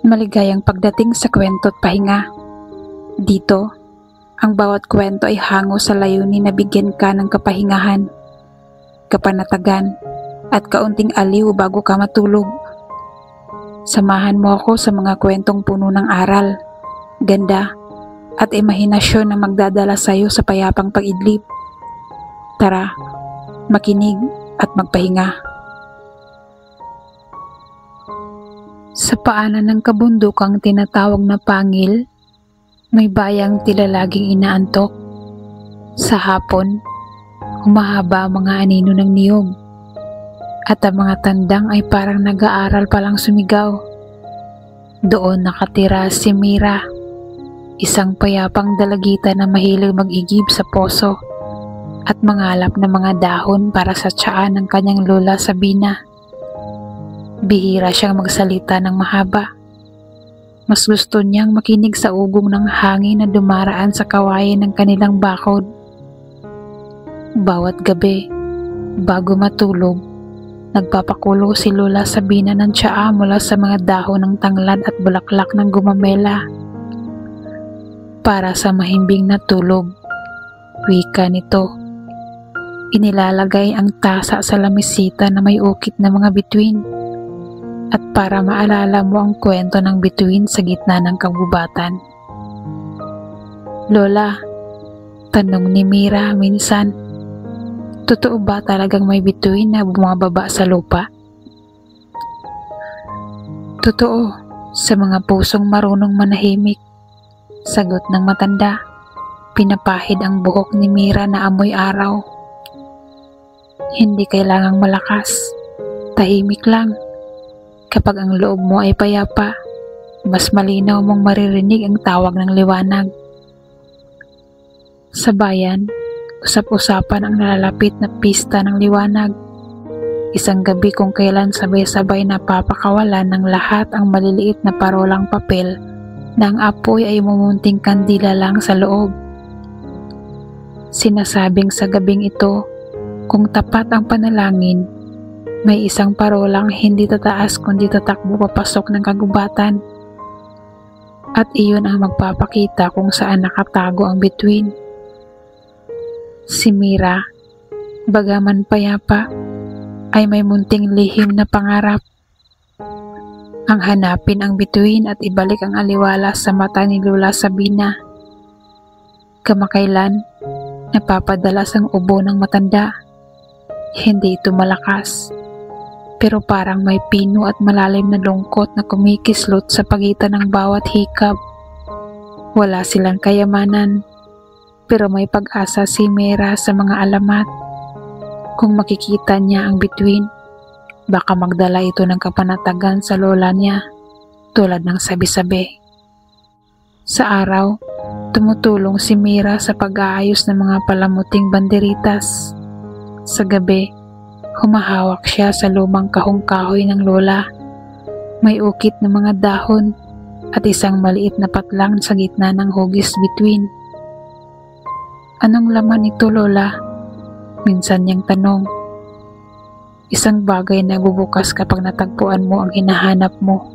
Maligayang pagdating sa kwento at pahinga. Dito, ang bawat kwento ay hango sa layunin na bigyan ka ng kapahingahan, kapanatagan, at kaunting aliw bago ka matulog. Samahan mo ako sa mga kwentong puno ng aral, ganda, at imahinasyon na magdadala sa iyo sa payapang pag-idlip. Tara, makinig at magpahinga. Sa paanan ng kabundukang tinatawag na Pangil, may bayang tila laging inaantok. Sa hapon, humahaba ang mga anino ng niyog, at ang mga tandang ay parang nag-aaral palang sumigaw. Doon nakatira si Mira, isang payapang dalagita na mahilig mag-igib sa poso at mangalap ng mga dahon para sa tiyan ng kanyang lola Sabina. Bihira siyang magsalita ng mahaba. Mas gusto niyang makinig sa ugong ng hangin na dumaraan sa kawayan ng kanilang bakod. Bawat gabi, bago matulog, nagpapakulo si Lola Sabina ng tsaa mula sa mga dahon ng tanglad at bulaklak ng gumamela. Para sa mahimbing na tulog, wika nito. Inilalagay ang tasa sa lamisita na may ukit na mga bituin. At para maalala mo ang kwento ng bituin sa gitna ng kagubatan. Lola, tanong ni Mira minsan, totoo ba talagang may bituin na bumababa sa lupa? Totoo, sa mga pusong marunong manahimik, sagot ng matanda. Pinapahid ang buhok ni Mira na amoy araw. Hindi kailangang malakas, tahimik lang. Kapag ang loob mo ay payapa, mas malinaw mong maririnig ang tawag ng liwanag. Sa bayan, usap-usapan ang nalalapit na pista ng liwanag. Isang gabi kung kailan sabay-sabay napapakawalan ng lahat ang maliliit na parolang papel na ang apoy ay mumunting kandila lang sa loob. Sinasabing sa gabing ito, kung tapat ang panalangin, may isang parolang hindi tataas kundi tatakbo papasok ng kagubatan. At iyon ang magpapakita kung saan nakatago ang bituin. Si Mira, bagaman payapa, ay may munting lihim na pangarap. Ang hanapin ang bituin at ibalik ang aliwala sa mata ni Lola Sabina. Kamakailan, napapadalas ang ubo ng matanda. Hindi ito malakas, pero parang may pino at malalim na lungkot na kumikislot sa pagitan ng bawat hikab. Wala silang kayamanan, pero may pag-asa si Mira sa mga alamat. Kung makikita niya ang bituin, baka magdala ito ng kapanatagan sa lola niya, tulad ng sabi-sabi. Sa araw, tumutulong si Mira sa pag-aayos ng mga palamuting banderitas. Sa gabi, humahawak siya sa lumang kahong-kahoy ng lola. May ukit na mga dahon at isang maliit na patlang sa gitna ng hugis bituin. Anong laman ito, Lola? Minsan niyang tanong. Isang bagay na bubukas kapag natagpuan mo ang hinahanap mo.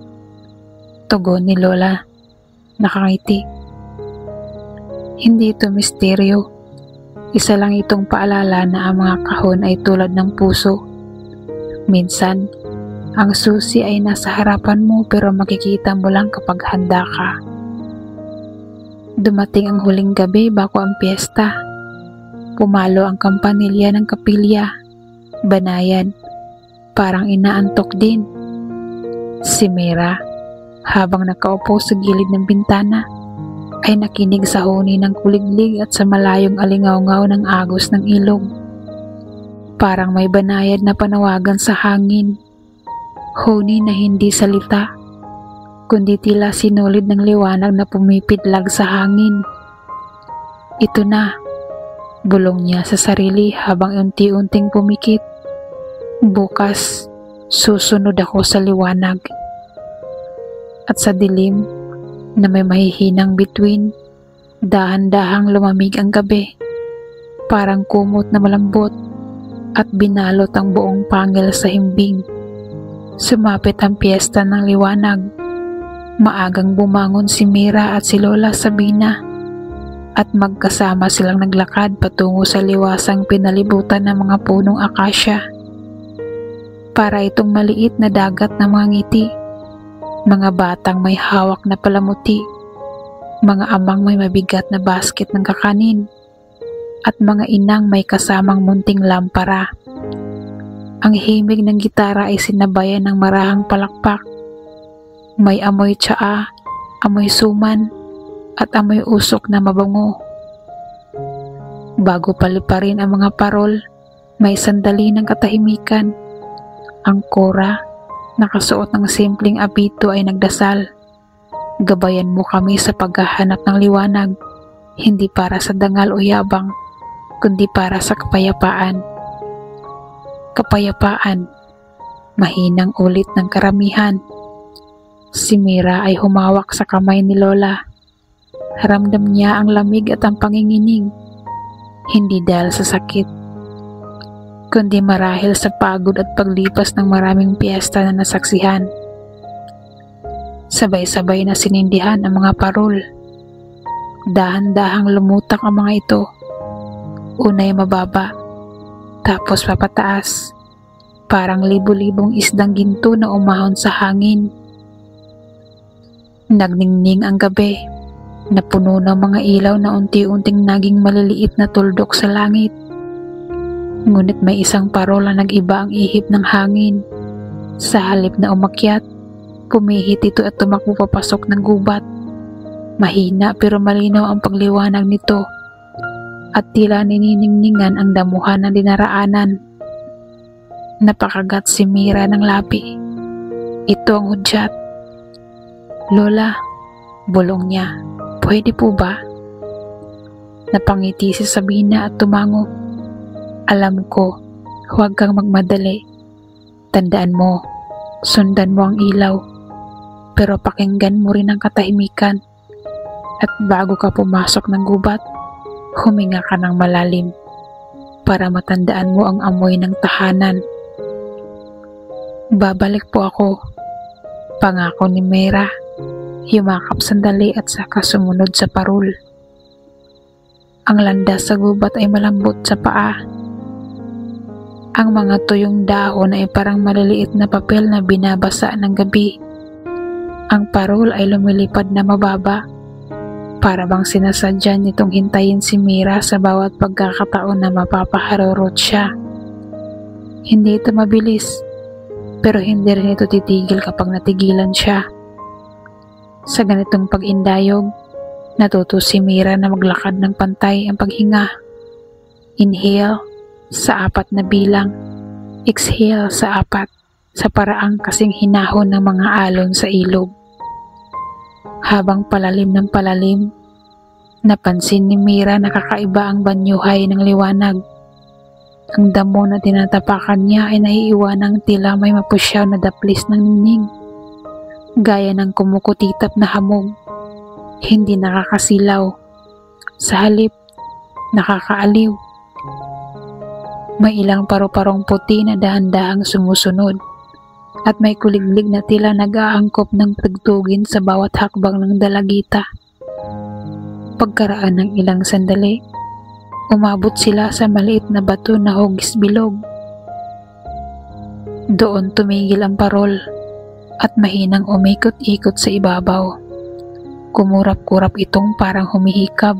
Tugon ni Lola, nakangiti. Hindi ito misteryo. Isa lang itong paalala na ang mga kahon ay tulad ng puso. Minsan, ang susi ay nasa harapan mo pero makikita mo lang kapag handa ka. Dumating ang huling gabi bago ang piyesta. Pumalo ang kampanilya ng kapilya. Banayan, parang inaantok din. Si Mira, habang nakaupo sa gilid ng bintana, ay nakinig sa huni ng kuliglig at sa malayong alingaw-ngaw ng agos ng ilog. Parang may banayad na panawagan sa hangin. Huni na hindi salita, kundi tila sinulid ng liwanag na pumipidlag sa hangin. Ito na, bulong niya sa sarili habang unti-unting pumikit. Bukas, susunod ako sa liwanag. At sa dilim, na may mahihinang bituin, dahan-dahang lumamig ang gabi. Parang kumot na malambot at binalot ang buong Pangil sa himbing. Sumapit ang piyesta ng liwanag. Maagang bumangon si Mira at si Lola Sabina at magkasama silang naglakad patungo sa liwasang pinalibutan ng mga punong akasya. Para itong maliit na dagat ng mga ngiti, mga batang may hawak na palamuti, mga amang may mabigat na basket ng kakanin, at mga inang may kasamang munting lampara. Ang himig ng gitara ay sinabayan ng marahang palakpak. May amoy tsaa, amoy suman, at amoy usok na mabango. Bago paliparin ang mga parol, may sandali ng katahimikan. Ang kora, nakasuot ng simpleng apito ay nagdasal. Gabayan mo kami sa paghahanap ng liwanag, hindi para sa dangal o yabang, kundi para sa kapayapaan. Kapayapaan, mahinang ulit ng karamihan. Si Mira ay humawak sa kamay ni Lola. Ramdam niya ang lamig at ang panginginig, hindi dahil sa sakit, kundi marahil sa pagod at paglipas ng maraming piyesta na nasaksihan. Sabay-sabay na sinindihan ang mga parol. Dahan-dahang lumutak ang mga ito. Unay mababa, tapos papataas, parang libu-libong isdang ginto na umahon sa hangin. Nagningning ang gabi, napuno ng mga ilaw na unti-unting naging maliliit na tuldok sa langit. Ngunit may isang parola nag-iba ang ihip ng hangin. Sa halip na umakyat, pumihit ito at tumakbo papasok ng gubat. Mahina pero malinaw ang pagliwanag nito at tila nininingningan ang damuhan na dinaraanan. Napakagat si Mira ng labi. Ito ang hudyat. Lola, bulong niya, pwede po ba? Napangiti si Sabina at tumango. Alam ko, huwag kang magmadali. Tandaan mo, sundan mo ang ilaw. Pero pakinggan mo rin ang katahimikan. At bago ka pumasok ng gubat, huminga ka ng malalim para matandaan mo ang amoy ng tahanan. Babalik po ako, pangako ni Mira. Yumakap sandali at saka sumunod sa parol. Ang landas sa gubat ay malambot sa paa. Ang mga tuyong dahon ay parang maliliit na papel na binabasa ng gabi. Ang parol ay lumilipad na mababa. Para bang sinasadya nitong hintayin si Mira sa bawat pagkakataon na mapapaharurot siya. Hindi ito mabilis, pero hindi rin ito titigil kapag natigilan siya. Sa ganitong pag-indayog, natuto si Mira na maglakad ng pantay ang paghinga. Inhale sa 4 na bilang, exhale sa 4 sa paraang kasing hinahon ng mga alon sa ilog. Habang palalim ng palalim, napansin ni Mira na kakaiba ang banyuhay ng liwanag. Ang damo na tinatapakan niya ay naiiwanang tila may mapusyaw na daplis ng ningning. Gaya ng kumukutitap na hamog, hindi nakakasilaw. Sa halip, nakakaaliw. May ilang paru-parong puti na dahan-dahang sumusunod at may kuliglig na tila nag-aangkop ng tugtugin sa bawat hakbang ng dalagita. Pagkaraan ng ilang sandali, umabot sila sa maliit na bato na hugis bilog. Doon tumigil ang parol at mahinang umikot-ikot sa ibabaw. Kumurap-kurap itong parang humihikab.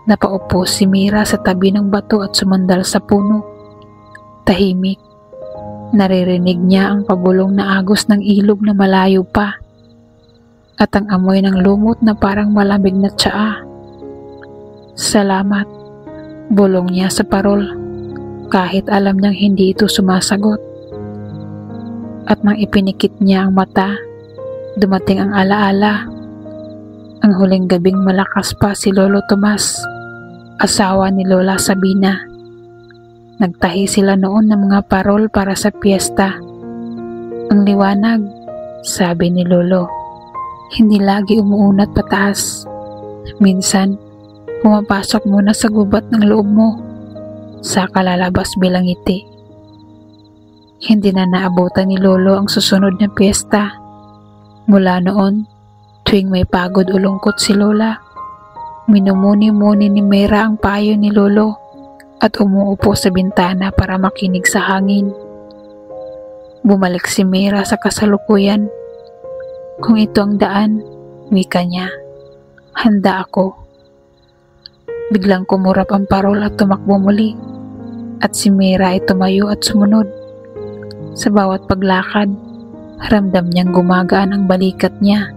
Napaupo si Mira sa tabi ng bato at sumandal sa puno. Tahimik. Naririnig niya ang pabulong na agos ng ilog na malayo pa at ang amoy ng lumot na parang malamig na tsaa. Salamat, bulong niya sa parol kahit alam niyang hindi ito sumasagot. At nang ipinikit niya ang mata, dumating ang alaala. Ang huling gabing malakas pa si Lolo Tomas, asawa ni Lola Sabina. Nagtahi sila noon ng mga parol para sa piyesta. Ang liwanag, sabi ni Lolo, hindi lagi umuunat pataas. Minsan, pumapasok muna sa gubat ng loob mo, saka lalabas bilang ngiti. Hindi na naabutan ni Lolo ang susunod na piyesta. Mula noon, tuwing may pagod o lungkot si Lola, minumuni-muni ni Mera ang payo ni Lolo at umuupo sa bintana para makinig sa hangin. Bumalik si Mera sa kasalukuyan. Kung ito ang daan, wika niya, handa ako. Biglang kumurap ang parol at tumakbo muli, at si Mera ay tumayo at sumunod. Sa bawat paglakad, ramdam niyang gumagaan ang balikat niya,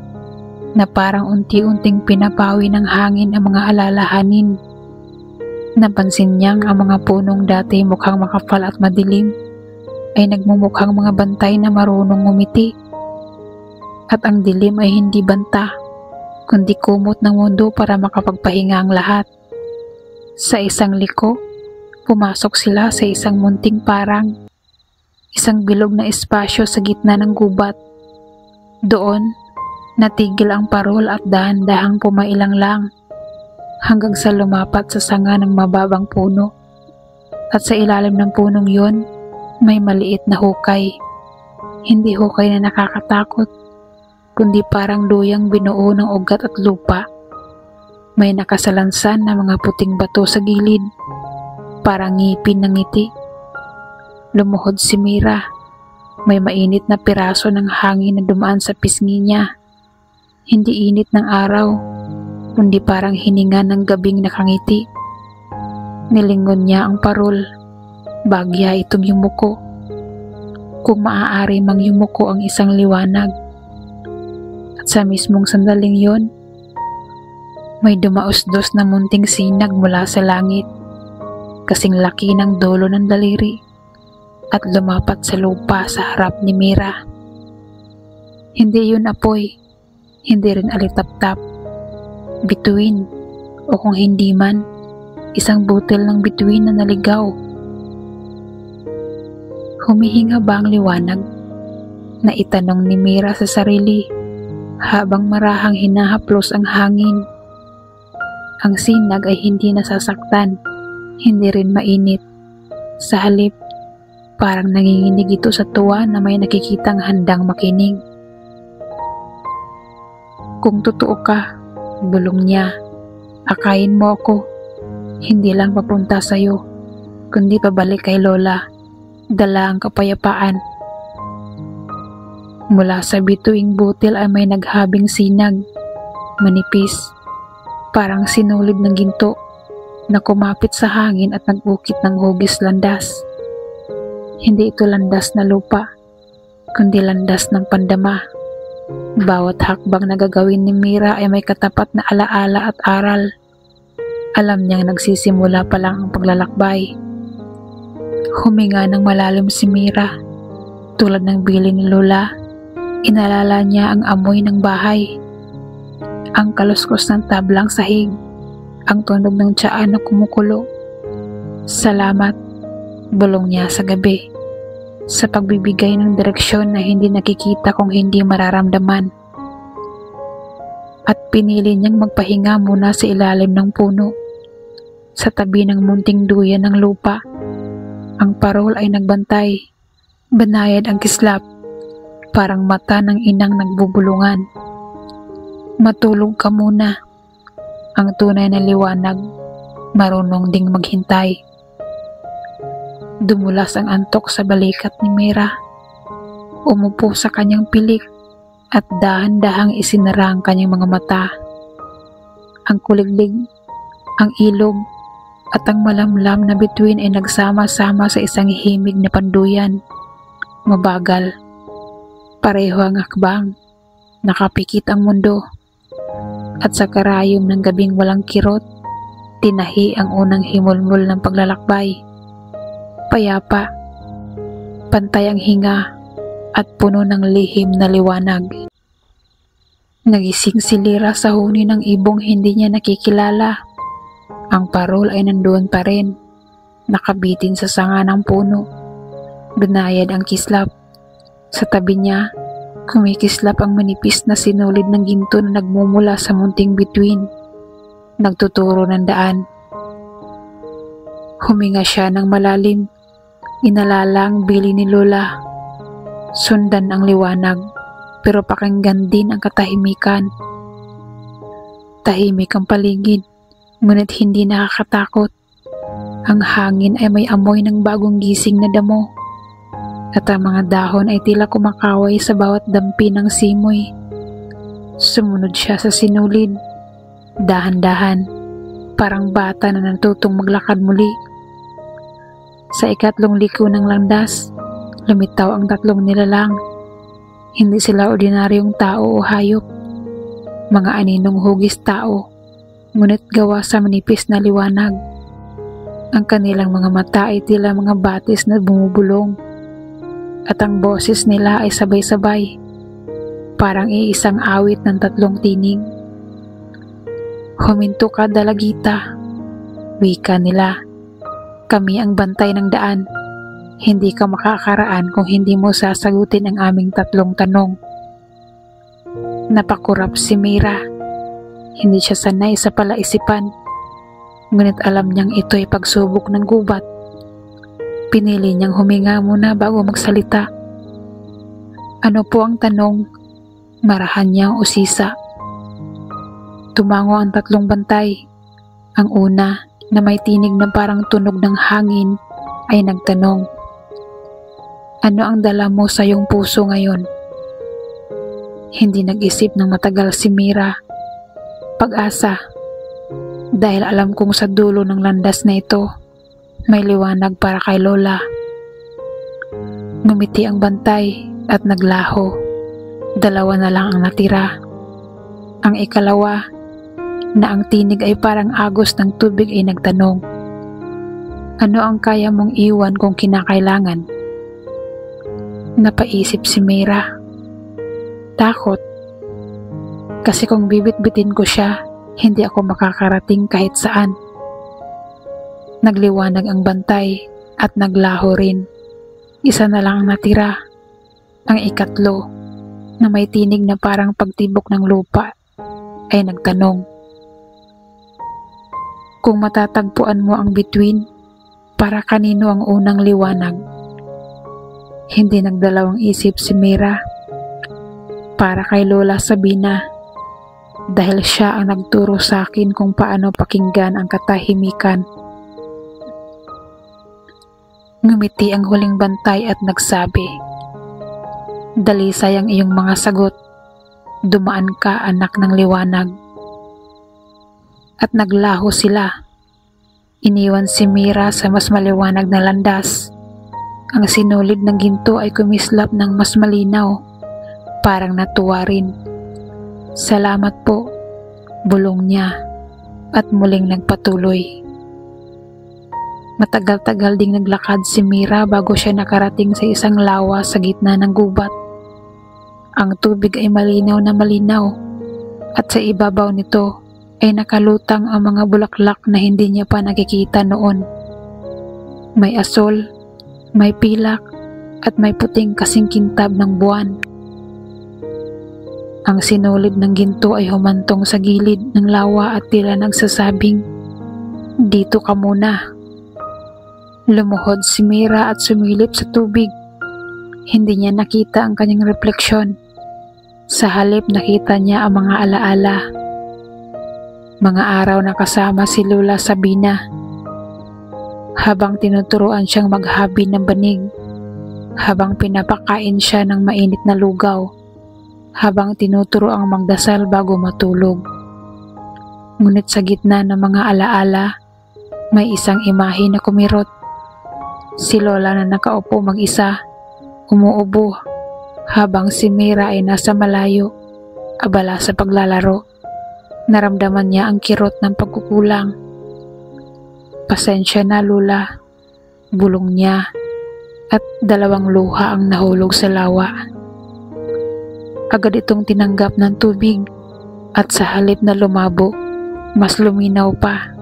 na parang unti-unting pinapawi ng hangin ang mga alalahanin. Napansin niyang ang mga punong dati mukhang makapal at madilim ay nagmumukhang mga bantay na marunong ngumiti. At ang dilim ay hindi banta, kundi kumot ng mundo para makapagpahinga ang lahat. Sa isang liko, pumasok sila sa isang munting parang, isang bilog na espasyo sa gitna ng gubat. Doon, natigil ang parol at dahan-dahang pumailang lang, hanggang sa lumapat sa sanga ng mababang puno. At sa ilalim ng punong yun, may maliit na hukay. Hindi hukay na nakakatakot, kundi parang luyang binuo ng ugat at lupa. May nakasalansan na mga puting bato sa gilid, parang ngipin ng ngiti. Lumuhod si Mera. May mainit na piraso ng hangin na dumaan sa pisngi niya. Hindi init ng araw, kundi parang hininga ng gabing nakangiti. Nilingon niya ang parol. Bagya itong yumuko. Kung maaari mang yumuko ang isang liwanag. At sa mismong sandaling yon, may dumausdos na munting sinag mula sa langit, kasing laki ng dulo ng daliri, at lumapat sa lupa sa harap ni Mera. Hindi yun apoy, hindi rin alitap-tap. Bituin, o kung hindi man, isang butil ng bituin na naligaw. Humihinga ba ang liwanag? Naitanong ni Mera sa sarili, habang marahang hinahaplos ang hangin. Ang sinag ay hindi nasasaktan, hindi rin mainit. Sa halip, parang nanginginig ito sa tuwa na may nakikitang handang makinig. Kung totoo ka, bulong niya, akayin mo ako. Hindi lang papunta sa'yo, kundi pabalik kay Lola. Dala ang kapayapaan. Mula sa bituing butil ay may naghabing sinag, manipis, parang sinulid ng ginto, na kumapit sa hangin at nag-ukit ng hugis landas. Hindi ito landas na lupa, kundi landas ng pandama. Bawat hakbang na gagawin ni Mera ay may katapat na alaala at aral. Alam niyang nagsisimula pa lang ang paglalakbay. Huminga ng malalim si Mera. Tulad ng bili ni Lola, inalala niya ang amoy ng bahay, ang kaluskos ng tablang sahig, ang tunog ng tiyaan na kumukulo. Salamat, bulong niya sa gabi, sa pagbibigay ng direksyon na hindi nakikita kung hindi mararamdaman. At pinili niyang magpahinga muna sa ilalim ng puno, sa tabi ng munting duyan ng lupa. Ang parol ay nagbantay. Banayad ang kislap, parang mata ng inang nagbubulungan. Matulog ka muna. Ang tunay na liwanag, marunong ding maghintay. Dumulas ang antok sa balikat ni Mera. Umupo sa kanyang pilik at dahan-dahang isinara ang kanyang mga mata. Ang kuliglig, ang ilog, at ang malamlam na bituin ay nagsama-sama sa isang himig na panduyan. Mabagal. Pareho ang hakbang. Nakapikit ang mundo. At sa karayom ng gabing walang kirot, tinahi ang unang himulmul ng paglalakbay. Payapa. Pantay ang hinga at puno ng lihim na liwanag. Nagising si Lira sa huni ng ibong hindi niya nakikilala. Ang parol ay nandoon pa rin, nakabitin sa sanga ng puno. Banayad ang kislap. Sa tabi niya, kumikislap ang manipis na sinulid ng ginto na nagmumula sa munting bituin, nagtuturo ng daan. Huminga siya ng malalim, Inalalang bili ni Lola. Sundan ang liwanag, pero pakinggan din ang katahimikan. Tahimik ang paligid, ngunit hindi nakakatakot. Ang hangin ay may amoy ng bagong gising na damo, at ang mga dahon ay tila kumakaway sa bawat dampi ng simoy. Sumunod siya sa sinulid, dahan-dahan, parang bata na natutong maglakad muli. Sa ikatlong liko ng landas, lumitaw ang tatlong nilalang. Hindi sila ordinaryong tao o hayop, mga aninong hugis tao, ngunit gawa sa manipis na liwanag. Ang kanilang mga mata ay tila mga batis na bumubulong, at ang boses nila ay sabay-sabay, parang iisang awit ng tatlong tinig. "Huminto ka, dalagita," wika nila. "Kami ang bantay ng daan. Hindi ka makakaraan kung hindi mo sasagutin ang aming tatlong tanong." Napakurap si Mira. Hindi siya sanay sa palaisipan, ngunit alam niyang ito'y pagsubok ng gubat. Pinili niyang huminga muna bago magsalita. "Ano po ang tanong?" Marahan niyang usisa. Tumango ang tatlong bantay. Ang una, na may tinig na parang tunog ng hangin, ay nagtanong, "Ano ang dala mo sa iyong puso ngayon?" Hindi nag-isip ng matagal si Mira. "Pag-asa. Dahil alam kong sa dulo ng landas na ito, may liwanag para kay Lola." Ngumiti ang bantay at naglaho. Dalawa na lang ang natira. Ang ikalawa, na ang tinig ay parang agos ng tubig, ay nagtanong, "Ano ang kaya mong iwan kung kinakailangan?" Napaisip si Mira. Takot. Kasi kung bibit-bitin ko siya, hindi ako makakarating kahit saan. Nagliwanag ang bantay at naglaho rin. Isa na lang ang natira. Ang ikatlo, na may tinig na parang pagtibok ng lupa, ay nagtanong, "Kung matatagpuan mo ang bituin, para kanino ang unang liwanag?" Hindi nagdalawang isip si Mira. Para kay Lola Sabina, dahil siya ang nagturo sa akin kung paano pakinggan ang katahimikan. Ngumiti ang huling bantay at nagsabi, "Dalisay ang iyong mga sagot. Dumaan ka, anak ng liwanag." At naglaho sila. Iniwan si Mira sa mas maliwanag na landas. Ang sinulid ng ginto ay kumislap ng mas malinaw, parang natuwa rin. "Salamat po," bulong niya, at muling nagpatuloy. Matagal-tagal ding naglakad si Mira bago siya nakarating sa isang lawa sa gitna ng gubat. Ang tubig ay malinaw na malinaw, at sa ibabaw nito ay nakalutang ang mga bulaklak na hindi niya pa nakikita noon. May asol, may pilak, at may puting kasing kintab ng buwan. Ang sinulid ng ginto ay humantong sa gilid ng lawa at tila nagsasabing, "Dito ka muna." Lumuhod si Mira at sumilip sa tubig. Hindi niya nakita ang kanyang refleksyon. Sa halip nakita niya ang mga alaala. Mga araw na kasama si Lola Sabina. Habang tinuturuan siyang maghabi ng banig. Habang pinapakain siya ng mainit na lugaw. Habang tinuturo ang magdasal bago matulog. Ngunit sa gitna ng mga alaala, may isang imahe na kumirot. Si Lola na nakaupo mag-isa, umuubo, habang si Mira ay nasa malayo, abala sa paglalaro. Naramdaman niya ang kirot ng pagkukulang. "Pasensya na, Lola," bulong niya, at dalawang luha ang nahulog sa lawa. Agad itong tinanggap ng tubig, at sa halip na lumabo, mas luminaw pa.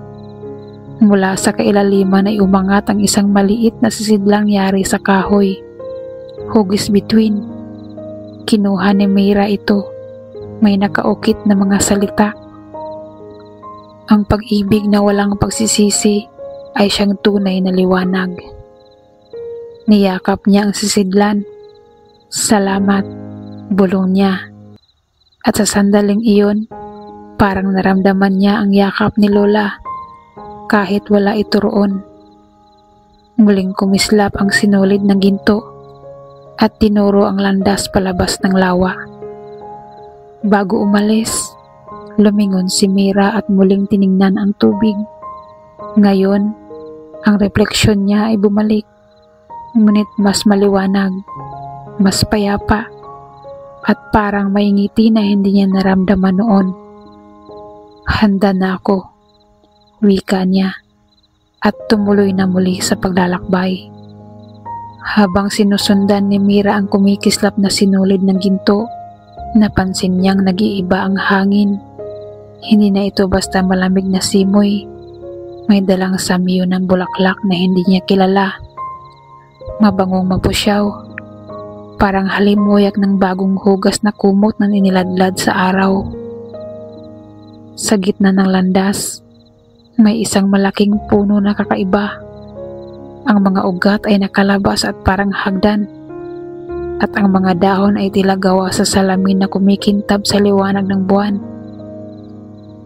Mula sa kailaliman ay umangat ang isang maliit na sisidlang yari sa kahoy. Hugis bituin. Kinuha ni Mira ito. May nakaukit na mga salita. Ang pag-ibig na walang pagsisisi ay siyang tunay na liwanag. Niyakap niya ang sisidlan. Salamat, bulong niya. At sa sandaling iyon, parang naramdaman niya ang yakap ni Lola kahit wala ito roon. Muling kumislap ang sinulid ng ginto at tinuro ang landas palabas ng lawa. Bago umalis, lumingon si Mira at muling tiningnan ang tubig. Ngayon, ang refleksyon niya ay bumalik, ngunit mas maliwanag, mas payapa, at parang may ngiti na hindi niya naramdaman noon. Handa na ako, wika niya, at tumuloy na muli sa paglalakbay. Habang sinusundan ni Mira ang kumikislap na sinulid ng ginto, napansin niyang nag-iiba ang hangin. Hindi na ito basta malamig na simoy. May dalang samyo ng bulaklak na hindi niya kilala. Mabangong mapusyaw, parang halimuyak ng bagong hugas na kumot na iniladlad sa araw. Sa gitna ng landas, may isang malaking puno na kakaiba. Ang mga ugat ay nakalabas at parang hagdan, at ang mga dahon ay tila gawa sa salamin na kumikintab sa liwanag ng buwan.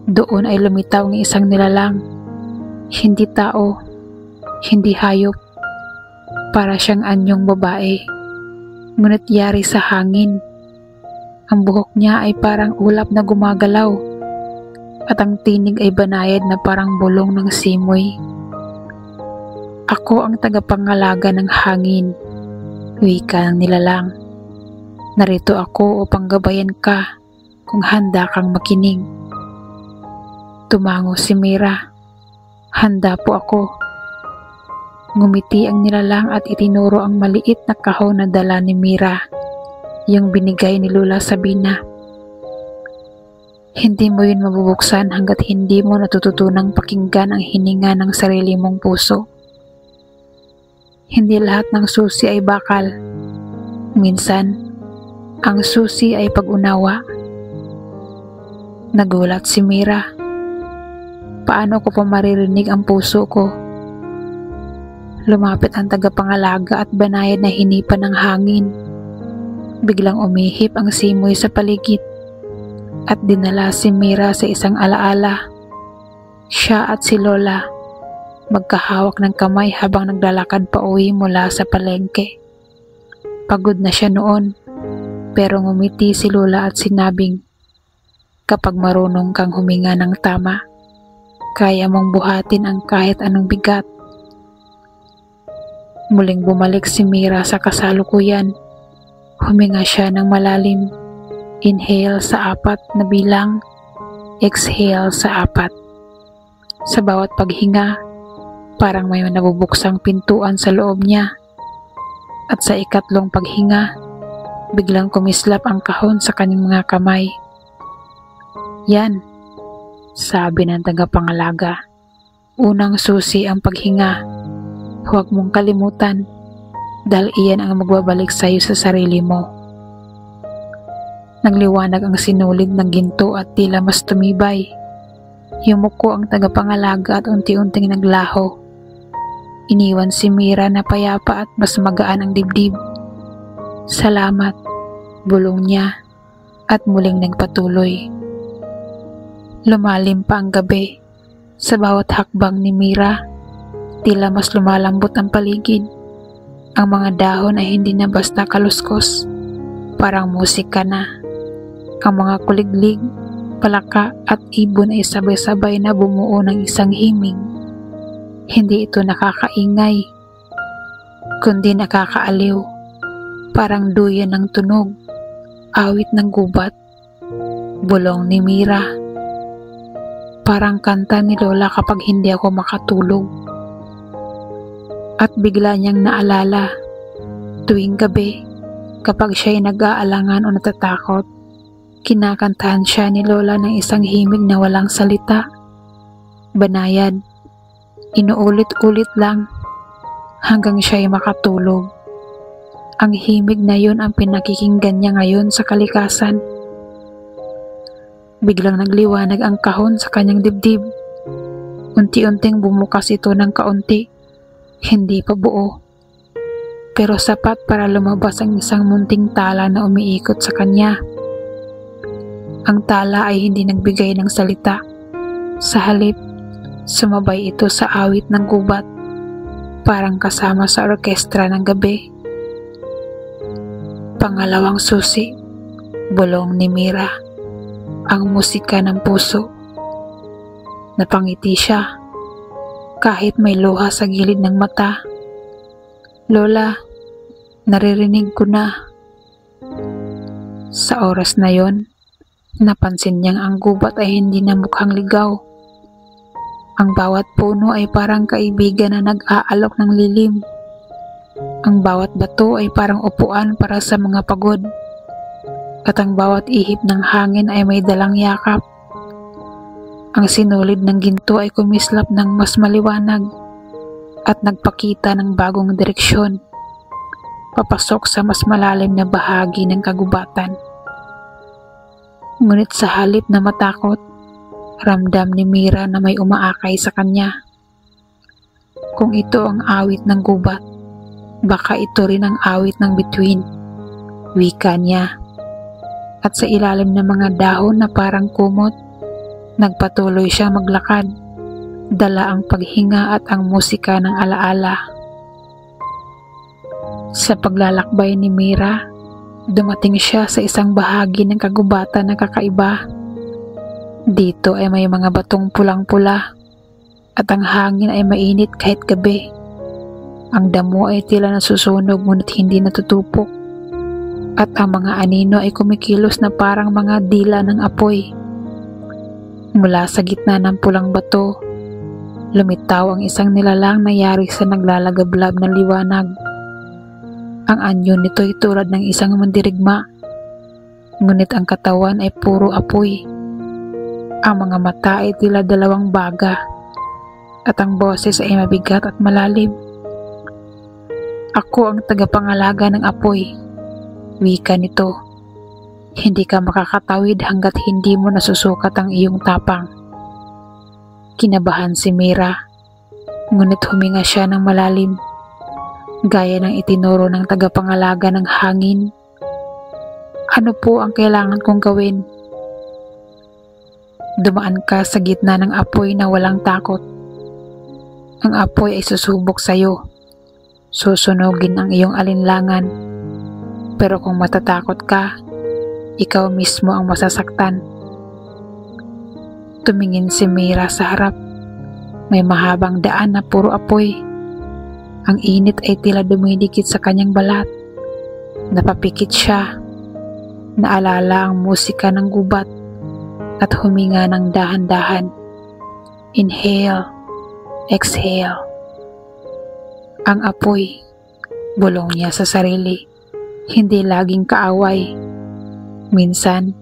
Doon ay lumitaw ng isang nilalang, hindi tao, hindi hayop, para siyang anyong babae, ngunit yari sa hangin. Ang buhok niya ay parang ulap na gumagalaw, at ang tinig ay banayad na parang bulong ng simoy. Ako ang tagapangalaga ng hangin, wika ng nilalang. Narito ako upang gabayan ka kung handa kang makinig. Tumango si Mira. Handa po ako. Ngumiti ang nilalang at itinuro ang maliit na kahon na dala ni Mira, yung binigay ni Lola Sabina. Hindi mo yun mabubuksan hanggat hindi mo natututunang pakinggan ang hininga ng sarili mong puso. Hindi lahat ng susi ay bakal. Minsan, ang susi ay pag-unawa. Nagulat si Mira. Paano ko pa maririnig ang puso ko? Lumapit ang tagapangalaga at banayad na hinipan ng hangin. Biglang umihip ang simoy sa paligid at dinala si Mira sa isang alaala. Siya at si Lola, magkahawak ng kamay habang naglalakad pa uwi mula sa palengke. Pagod na siya noon, pero ngumiti si Lola at sinabing, kapag marunong kang huminga ng tama, kaya mong buhatin ang kahit anong bigat. Muling bumalik si Mira sa kasalukuyan. Huminga siya ng malalim. Inhale sa 4 na bilang, exhale sa 4. Sa bawat paghinga, parang may nabubuksang pintuan sa loob niya. At sa 3 paghinga, biglang kumislap ang kahon sa kanyang mga kamay. Yan, sabi ng tagapangalaga. Unang susi ang paghinga. Huwag mong kalimutan, dahil iyan ang magbabalik sa iyo sa sarili mo. Nagliwanag ang sinulid ng ginto at tila mas tumibay. Yumuko ang tagapangalaga at unti-unting naglaho. Iniwan si Mira na payapa at mas magaan ang dibdib. Salamat, bulong niya, at muling nagpatuloy. Lumalim pa ang gabi. Sa bawat hakbang ni Mira, tila mas lumalambot ang paligid. Ang mga dahon ay hindi na basta kaluskos, parang musika na. Ang mga kuliglig, palaka at ibon ay sabay-sabay na bumuo ng isang himig. Hindi ito nakakaingay, kundi nakakaaliw. Parang duyan ng tunog, awit ng gubat, bulong ni Mira. Parang kanta ni Lola kapag hindi ako makatulog. At bigla niyang naalala, tuwing gabi, kapag siya'y nag-aalangan o natatakot, kinakantahan siya ni Lola ng isang himig na walang salita. Banayad, inuulit-ulit lang, hanggang siya'y makatulog. Ang himig na yun ang pinakikinggan niya ngayon sa kalikasan. Biglang nagliwanag ang kahon sa kanyang dibdib. Unti-unting bumukas ito ng kaunti, hindi pa buo. pero sapat para lumabas ang isang munting tala na umiikot sa kanya. Ang tala ay hindi nagbigay ng salita. Sa halip, sumabay ito sa awit ng gubat, parang kasama sa orkestra ng gabi. Pangalawang susi, bulong ni Mira, ang musika ng puso. Napangiti siya, kahit may luha sa gilid ng mata. Lola, naririnig ko na. Sa oras na yon, napansin niyang ang gubat ay hindi na mukhang ligaw. Ang bawat puno ay parang kaibigan na nag-aalok ng lilim. Ang bawat bato ay parang upuan para sa mga pagod. At ang bawat ihip ng hangin ay may dalang yakap. Ang sinulid ng ginto ay kumislap ng mas maliwanag at nagpakita ng bagong direksyon, papasok sa mas malalim na bahagi ng kagubatan. Ngunit sa halip na matakot, ramdam ni Mira na may umaakay sa kanya. Kung ito ang awit ng gubat, baka ito rin ang awit ng bituin, wika niya. At sa ilalim ng mga dahon na parang kumot, nagpatuloy siya maglakad, dala ang paghinga at ang musika ng alaala. Sa paglalakbay ni Mira, dumating siya sa isang bahagi ng kagubatan na kakaiba. Dito ay may mga batong pulang-pula at ang hangin ay mainit kahit gabi. Ang damo ay tila nasusunog ngunit hindi natutupok at ang mga anino ay kumikilos na parang mga dila ng apoy. Mula sa gitna ng pulang bato, lumitaw ang isang nilalang na yari sa naglalagablab ng liwanag. Ang anyo nito ay tulad ng isang mandirigma, ngunit ang katawan ay puro apoy. Ang mga mata ay tila dalawang baga, at ang boses ay mabigat at malalim. Ako ang tagapangalaga ng apoy, wika nito. Hindi ka makakatawid hanggat hindi mo nasusukat ang iyong tapang. Kinabahan si Mira, ngunit huminga siya ng malalim, gaya ng itinuro ng tagapangalaga ng hangin. Ano po ang kailangan kong gawin? Dumaan ka sa gitna ng apoy na walang takot. Ang apoy ay susubok sa iyo. Susunugin ang iyong alinlangan. Pero kung matatakot ka, ikaw mismo ang masasaktan. Tumingin si Mira sa harap. May mahabang daan na puro apoy. Ang init ay tila dumidikit sa kanyang balat. Napapikit siya. Naalala ang musika ng gubat at huminga ng dahan-dahan. Inhale, exhale. Ang apoy, bulong niya sa sarili, hindi laging kaaway. Minsan,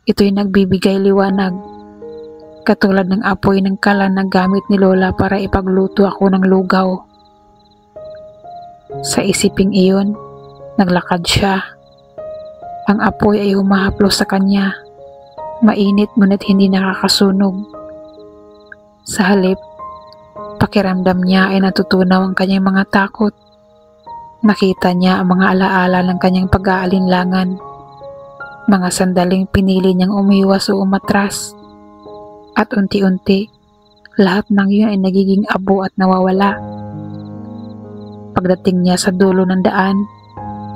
ito'y nagbibigay liwanag, katulad ng apoy ng kalan na gamit ni Lola para ipagluto ako ng lugaw. Sa isiping iyon, naglakad siya. Ang apoy ay humahaplos sa kanya, mainit ngunit hindi nakakasunog. Sa halip, pakiramdam niya ay natutunaw ang kanyang mga takot. Nakita niya ang mga alaala ng kanyang pag-aalinlangan. Mga sandaling pinili niyang umiwas o umatras. At unti-unti, lahat ng iyon ay nagiging abo at nawawala. Pagdating niya sa dulo ng daan,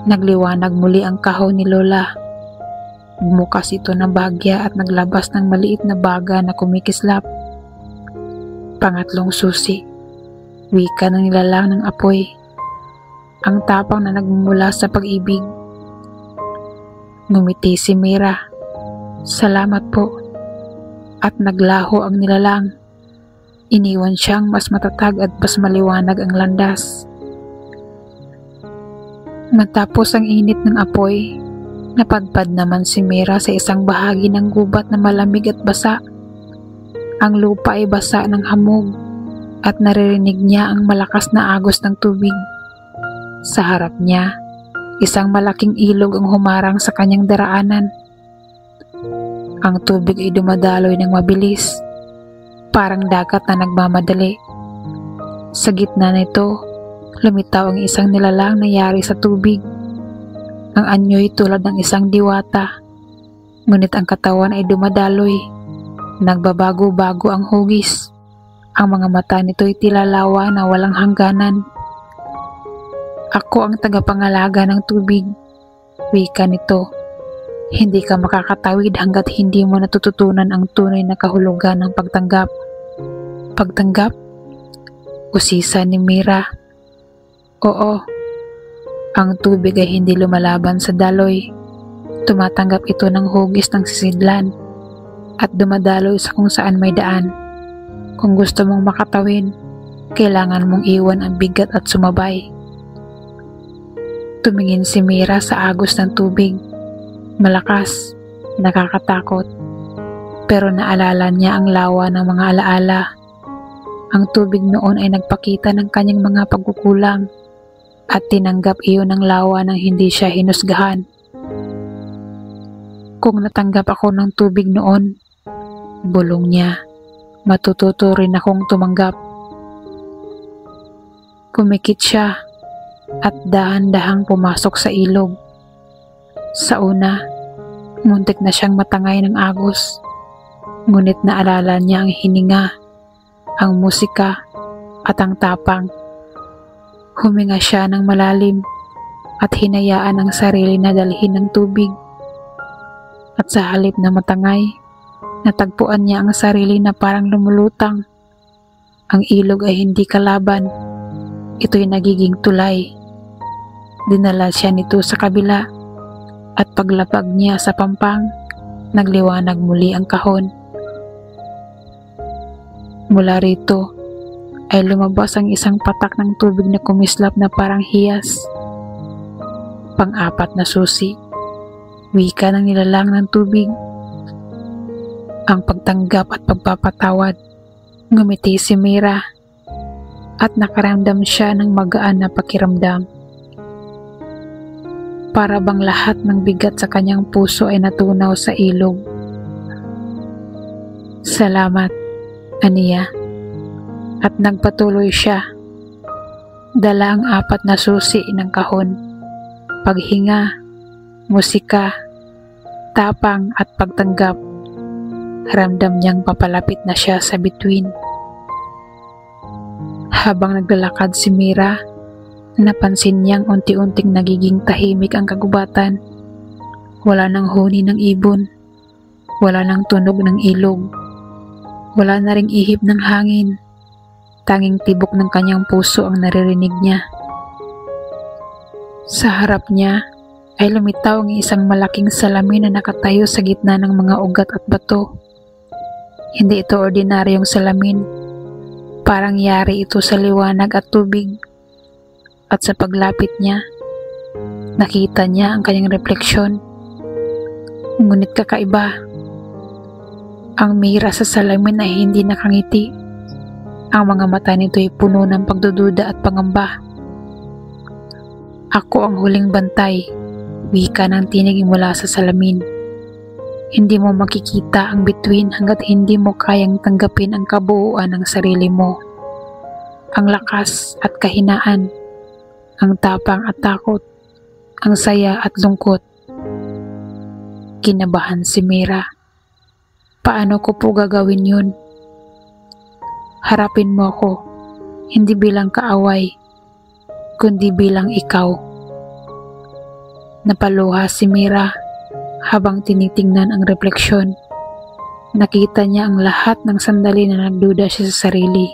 nagliwanag muli ang kahon ni Lola. Bumukas ito ng bahagya at naglabas ng maliit na baga na kumikislap. Pangatlong susi, wika ng nilalang ng apoy. Ang tapang na nagmumula sa pag-ibig. Ngumiti si Mira. Salamat po. At naglaho ang nilalang. Iniwan siyang mas matatag at mas maliwanag ang landas. Matapos ang init ng apoy, napadpad naman si Mira sa isang bahagi ng gubat na malamig at basa. Ang lupa ay basa ng hamog at naririnig niya ang malakas na agos ng tubig. Sa harap niya, isang malaking ilog ang humarang sa kanyang daraanan. Ang tubig ay dumadaloy ng mabilis, parang dagat na nagmamadali. Sa gitna nito, lumitaw ang isang nilalang na yari sa tubig. Ang anyo'y tulad ng isang diwata, ngunit ang katawan ay dumadaloy. Nagbabago-bago ang hugis. Ang mga mata nito'y tila lawa na walang hangganan. Ako ang tagapangalaga ng tubig, wika nito. Hindi ka makakatawid hanggat hindi mo natututunan ang tunay na kahulugan ng pagtanggap. Pagtanggap? Usisa ni Mira. Oo, ang tubig ay hindi lumalaban sa daloy. Tumatanggap ito ng hugis ng sisidlan at dumadaloy sa kung saan may daan. Kung gusto mong makatawid, kailangan mong iwan ang bigat at sumabay. Tumingin si Mira sa agos ng tubig. Malakas, nakakatakot. Pero naalala niya ang lawa ng mga alaala. Ang tubig noon ay nagpakita ng kanyang mga pagkukulang at tinanggap iyon ng lawa nang hindi siya hinusgahan. Kung natanggap ako ng tubig noon, bulong niya, matututo rin akong tumanggap. Kumikit siya at dahan-dahang pumasok sa ilog. Sa una, muntik na siyang matangay ng agos, ngunit naalala niya ang hininga, ang musika at ang tapang. Huminga siya ng malalim at hinayaan ang sarili na dalhin ng tubig. At sa halip na matangay, natagpuan niya ang sarili na parang lumulutang. Ang ilog ay hindi kalaban, ito'y nagiging tulay. Dinala siya nito sa kabila at paglapag niya sa pampang, nagliwanag muli ang kahon. Mula rito ay lumabas ang isang patak ng tubig na kumislap na parang hiyas. Pang-apat na susi, wika ng nilalang ng tubig. Ang pagtanggap at pagpapatawad. Ngumiti si Mira at nakaramdam siya ng magaan na pakiramdam. Para bang lahat ng bigat sa kanyang puso ay natunaw sa ilog. Salamat, aniya. At nagpatuloy siya. Dala ang 4 na susi ng kahon. Paghinga, musika, tapang at pagtanggap. Ramdam niyang papalapit na siya sa bituin. Habang naglalakad si Mira, napansin niyang unti-unting nagiging tahimik ang kagubatan. Wala nang huni ng ibon. Wala nang tunog ng ilog. Wala na ring ihip ng hangin. Tanging tibok ng kanyang puso ang naririnig niya. Sa harap niya ay lumitaw ang isang malaking salamin na nakatayo sa gitna ng mga ugat at bato. Hindi ito ordinaryong salamin. Parang yari ito sa liwanag at tubig. At sa paglapit niya, nakita niya ang kanyang refleksyon. Ngunit kakaiba. Ang Mira sa salamin ay hindi nakangiti. Ang mga mata nito ay puno ng pagdududa at pangamba. Ako ang huling bantay, wika ng tinig mula sa salamin. Hindi mo makikita ang bituin hanggat hindi mo kayang tanggapin ang kabuuan ng sarili mo. Ang lakas at kahinaan, ang tapang at takot, ang saya at lungkot. Kinabahan si Mira. Paano ko po gagawin yun? Harapin mo ako, hindi bilang kaaway, kundi bilang ikaw. Napaluha si Mira habang tinitingnan ang refleksyon. Nakita niya ang lahat ng sandali na nagduda siya sa sarili.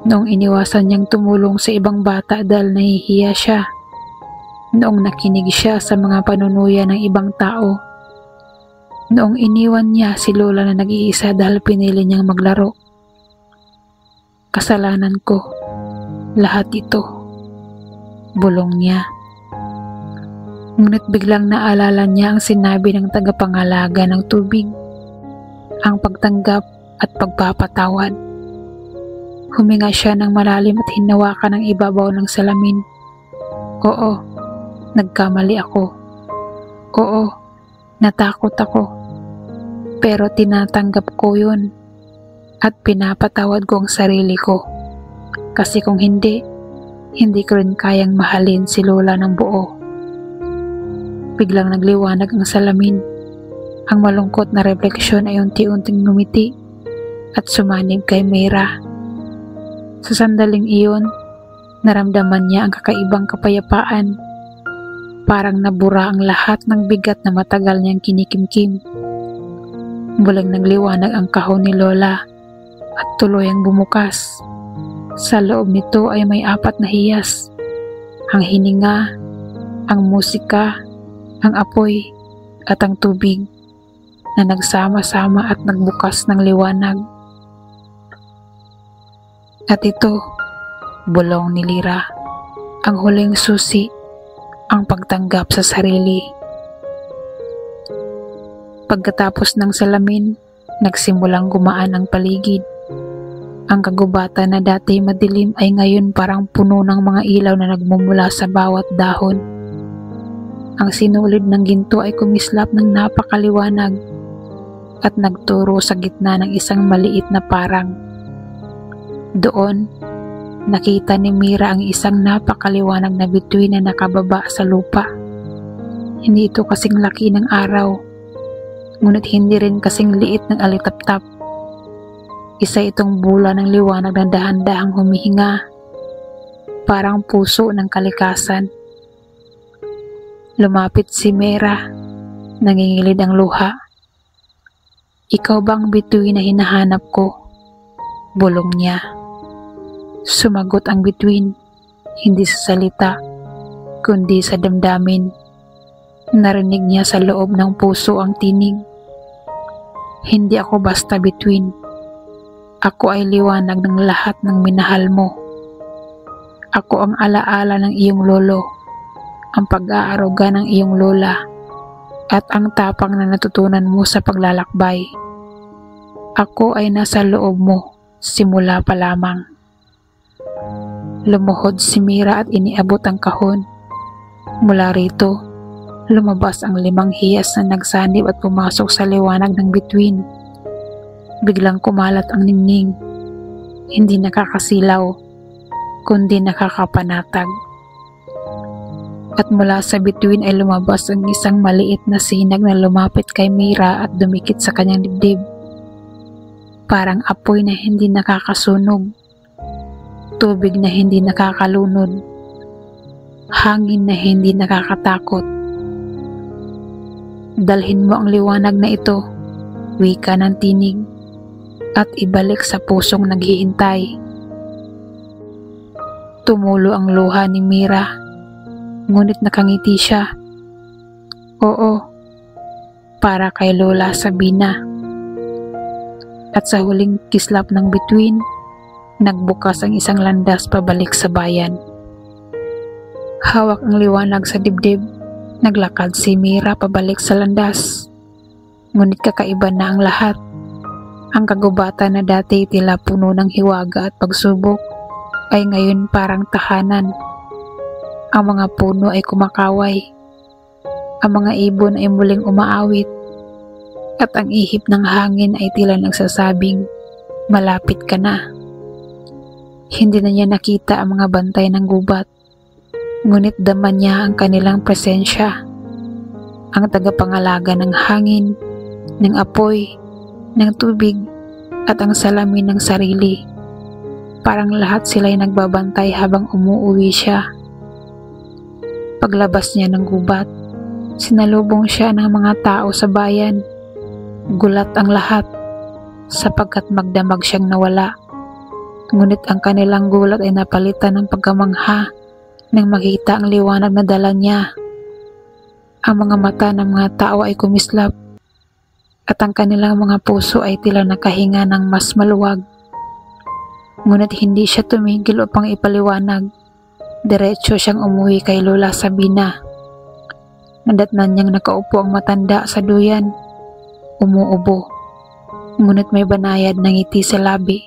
Noong iniwasan niyang tumulong sa ibang bata dahil nahihiya siya. Noong nakinig siya sa mga panunuya ng ibang tao. Noong iniwan niya si Lola na nag-iisa dahil pinili niyang maglaro. Kasalanan ko, lahat ito, bulong niya. Ngunit biglang naalala niya ang sinabi ng tagapangalaga ng tubig, ang pagtanggap at pagpapatawad. Huminga siya ng malalim at hinawakan ang ibabaw ng salamin. Oo, nagkamali ako. Oo, natakot ako. Pero tinatanggap ko yun. At pinapatawad ko ang sarili ko. Kasi kung hindi, Hindi ko rin kayang mahalin si Lola ng buo. Biglang nagliwanag ang salamin. Ang malungkot na refleksyon ay unti-unting ngumiti at sumanib kay Mira. Sa sandaling iyon, naramdaman niya ang kakaibang kapayapaan. Parang nabura ang lahat ng bigat na matagal niyang kinikimkim. Muling nagliwanag ang kahon ni Lola at tuluyang bumukas. Sa loob nito ay may 4 na hiyas. Ang hininga, ang musika, ang apoy, at ang tubig na nagsama-sama at nagbukas ng liwanag. At ito, bulong ni Lyra, ang huling susi, ang pagtanggap sa sarili. Pagkatapos ng salamin, nagsimulang gumaan ang paligid. Ang kagubatan na dati madilim ay ngayon parang puno ng mga ilaw na nagmumula sa bawat dahon. Ang sinulid ng ginto ay kumislap ng napakaliwanag at nagturo sa gitna ng isang maliit na parang. Doon, nakita ni Mira ang isang napakaliwanag na bituin na nakababa sa lupa. Hindi ito kasing laki ng araw, ngunit hindi rin kasing liit ng alitaptap. Isa itong bula ng liwanag na dahan-dahang humihinga, parang puso ng kalikasan. Lumapit si Mira, nangingilid ang luha. Ikaw bang bituin na hinahanap ko? Bulong niya. Sumagot ang bituin, hindi sa salita, kundi sa damdamin. Narinig niya sa loob ng puso ang tinig. Hindi ako basta bituin. Ako ay liwanag ng lahat ng minahal mo. Ako ang alaala ng iyong lolo, ang pag-aaruga ng iyong lola, at ang tapang na natutunan mo sa paglalakbay. Ako ay nasa loob mo, simula pa lamang. Lumuhod si Mira at iniabot ang kahon. Mula rito, lumabas ang 5 hiyas na nagsanib at pumasok sa liwanag ng bituin. Biglang kumalat ang ningning, hindi nakakasilaw, kundi nakakapanatag. At mula sa bituin ay lumabas ang isang maliit na sinag na lumapit kay Mira at dumikit sa kanyang dibdib. Parang apoy na hindi nakakasunog, tubig na hindi nakakalunod, hangin na hindi nakakatakot. Dalhin mo ang liwanag na ito, wika ng tinig, at ibalik sa pusong naghihintay. Tumulo ang luha ni Mira, ngunit nakangiti siya. Oo, para kay Lola Sabina. At sa huling kislap ng bituin, nagbukas ang isang landas pabalik sa bayan. Hawak ang liwanag sa dibdib, naglakad si Mira pabalik sa landas. Ngunit kakaiba na ang lahat. Ang kagubatan na dati tila puno ng hiwaga at pagsubok ay ngayon parang tahanan. Ang mga puno ay kumakaway. Ang mga ibon ay muling umaawit. At ang ihip ng hangin ay tila nagsasabing, malapit ka na. Hindi na niya nakita ang mga bantay ng gubat. Ngunit dama niya ang kanilang presensya. Ang tagapangalaga ng hangin, ng apoy, ng tubig, at ang salamin ng sarili. Parang lahat sila'y nagbabantay habang umuuwi siya. Paglabas niya ng gubat, sinalubong siya ng mga tao sa bayan. Gulat ang lahat, sapagkat magdamag siyang nawala. Ngunit ang kanilang gulat ay napalitan ng pagkamangha nang makita ang liwanag na dala niya. Ang mga mata ng mga tao ay kumislap, at ang kanilang mga puso ay tila nakahinga ng mas maluwag. Ngunit hindi siya tumigil upang ipaliwanag. Diretso siyang umuwi kay Lola Sabina. Nadatnan niyang nakaupo ang matanda sa duyan, umuubo, ngunit may banayad na ngiti sa labi.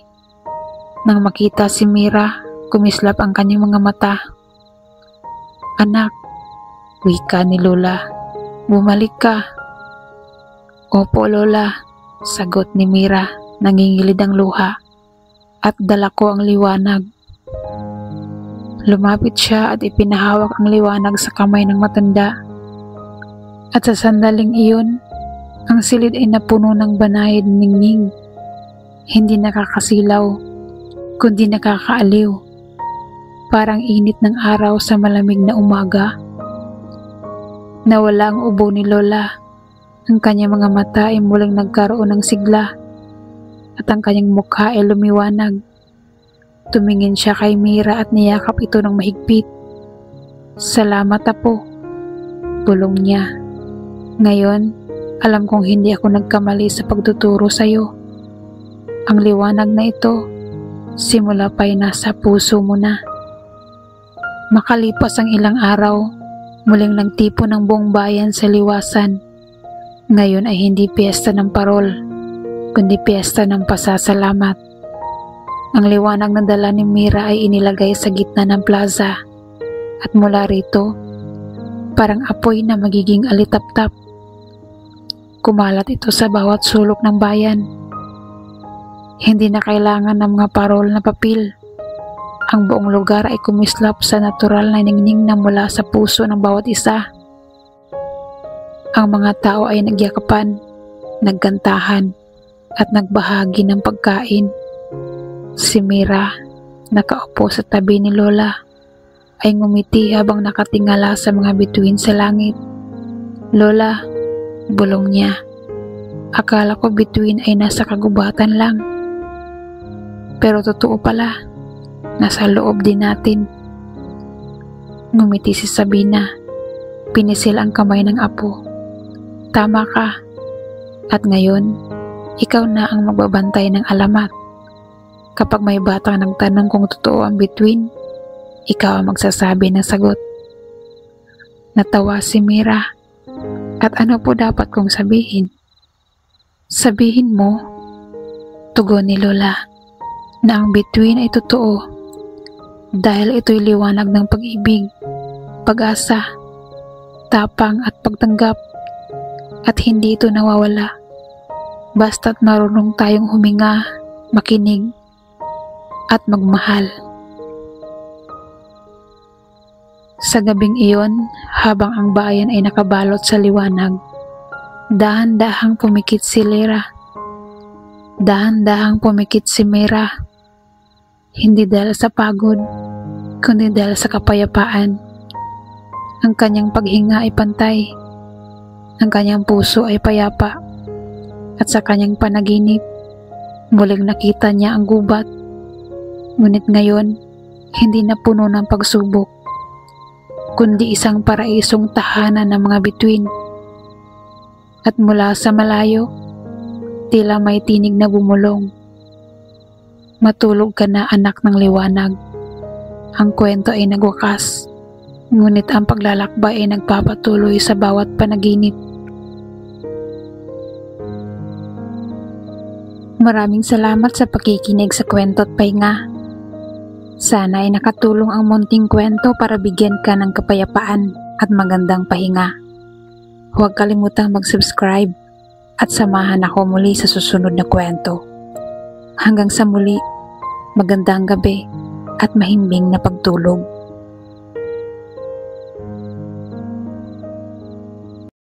Nang makita si Mira, kumislap ang kanyang mga mata. Anak, wika ni Lola, bumalik ka. Opo Lola, sagot ni Mira, nangingilid ang luha, at dala ko ang liwanag. Lumapit siya at ipinahawak ang liwanag sa kamay ng matanda. At sa sandaling iyon, ang silid ay napuno ng banayad ningning. Hindi nakakasilaw, kundi nakakaaliw. Parang init ng araw sa malamig na umaga. Nawala ang ubo ni Lola. Ang kanyang mga mata ay muling nagkaroon ng sigla at ang kanyang mukha ay lumiwanag. Tumingin siya kay Mira at niyakap ito ng mahigpit. "Salamat, Apo," bulong niya. "Ngayon, alam kong hindi ako nagkamali sa pagtuturo sa iyo. Ang liwanag na ito, simula pa'y nasa puso mo na." Makalipas ang ilang araw, muling nagtipon ng buong bayan sa liwasan. Ngayon ay hindi piyesta ng parol, kundi piyesta ng pasasalamat. Ang liwanag na dala ni Mira ay inilagay sa gitna ng plaza at mula rito, parang apoy na magiging alitaptap. Kumalat ito sa bawat sulok ng bayan. Hindi na kailangan ng mga parol na papel. Ang buong lugar ay kumislap sa natural na ningning na mula sa puso ng bawat isa. Ang mga tao ay nagyakapan, nagkantahan, at nagbahagi ng pagkain. Si Mira, nakaupo sa tabi ni Lola, ay ngumiti habang nakatingala sa mga bituin sa langit. "Lola," bulong niya, "akala ko bituin ay nasa kagubatan lang. Pero totoo pala, nasa loob din natin." Ngumiti si Sabina, pinisil ang kamay ng apo. "Tama ka, at ngayon, ikaw na ang magbabantay ng alamat. Kapag may batang nagtanong kung totoo ang bituin, ikaw ang magsasabi ng sagot." Natawa si Mira. "At ano po dapat kong sabihin?" "Sabihin mo," tugon ni Lola, "na ang bituin ay totoo dahil ito'y liwanag ng pag-ibig, pag-asa, tapang at pagtanggap, at hindi ito nawawala basta't marunong tayong huminga, makinig, at magmahal." Sa gabing iyon, habang ang bayan ay nakabalot sa liwanag, dahan-dahang pumikit si Lera. Dahan-dahang pumikit si Mira. Hindi dahil sa pagod, kundi dahil sa kapayapaan. Ang kanyang paghinga ay pantay. Ang kanyang puso ay payapa. At sa kanyang panaginip, muling nakita niya ang gubat. Ngunit ngayon, hindi na puno ng pagsubok, kundi isang paraisong tahanan ng mga bituin. At mula sa malayo, tila may tinig na bumulong, "Matulog ka na, anak ng liwanag." Ang kwento ay nagwakas, ngunit ang paglalakbay ay nagpapatuloy sa bawat panaginip. Maraming salamat sa pakikinig sa Kwento't Pahinga. Sana ay nakatulong ang munting kwento para bigyan ka ng kapayapaan at magandang pahinga. Huwag kalimutang mag-subscribe at samahan ako muli sa susunod na kwento. Hanggang sa muli, magandang gabi at mahimbing na pagtulog.